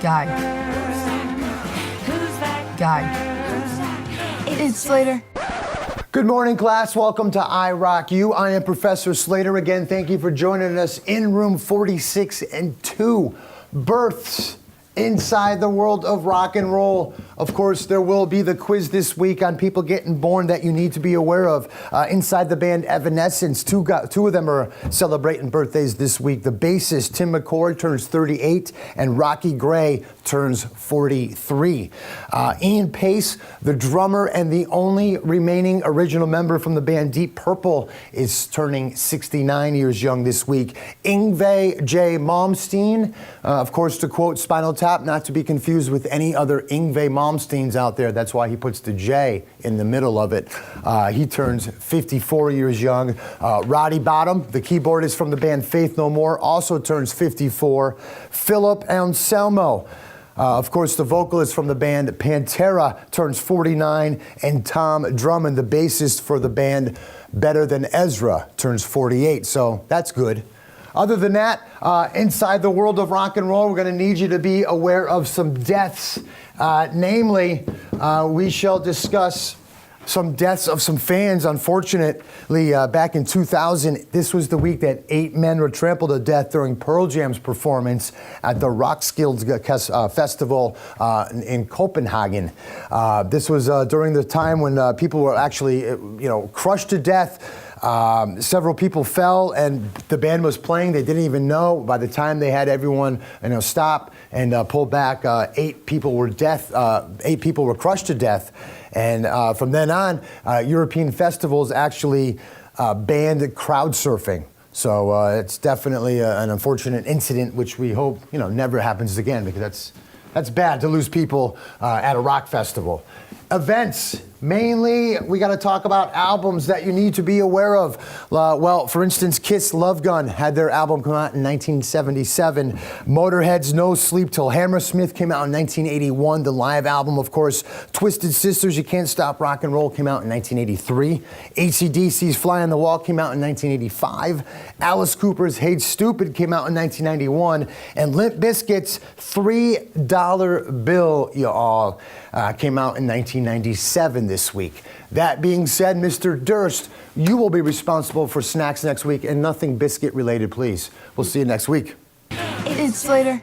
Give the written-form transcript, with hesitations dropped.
Guy. Who's that guy? It's Slater. Good morning, class. Welcome to iRock You. I am Professor Slater again. Thank you for joining us in room 46 and 2. Births inside the world of rock and roll. Of course, there will be the quiz this week on people getting born that you need to be aware of. Inside the band Evanescence, two of them are celebrating birthdays this week. The bassist, Tim McCord, turns 38, and Rocky Gray turns 43. Ian Pace, the drummer and the only remaining original member from the band Deep Purple, is turning 69 years young this week. Yngwie J. Malmsteen, of course, to quote Spinal Tap, not to be confused with any other Yngwie Malmsteens out there. That's why he puts the J in the middle of it. He turns 54 years young. Roddy Bottom, the keyboardist from the band Faith No More, also turns 54. Philip Anselmo, of course, the vocalist from the band Pantera, turns 49. And Tom Drummond, the bassist for the band Better Than Ezra, turns 48. So that's good. Other than that, inside the world of rock and roll, we're going to need you to be aware of some deaths. Namely, we shall discuss some deaths of some fans. Unfortunately, back in 2000, this was the week that 8 men were trampled to death during Pearl Jam's performance at the Roskilde Festival in Copenhagen. This was during the time when people were actually, crushed to death. Several people fell, and the band was playing. They didn't even know. By the time they had everyone, stop and pull back, 8 people were crushed to death. And from then on, European festivals actually banned crowd surfing. So it's definitely an unfortunate incident, which we hope never happens again, because that's bad to lose people at a rock festival. Events. Mainly, we got to talk about albums that you need to be aware of. Well, for instance, Kiss Love Gun had their album come out in 1977. Motorhead's No Sleep Till Hammersmith came out in 1981. The live album, of course. Twisted Sister's You Can't Stop Rock and Roll came out in 1983. AC/DC's Fly on the Wall came out in 1985. Alice Cooper's Hey Stupid came out in 1991. And Limp Bizkit's $3 Bill, y'all, came out in 1997 this week. That being said, Mr. Durst, you will be responsible for snacks next week, and nothing biscuit related, please. We'll see you next week. It's Slater.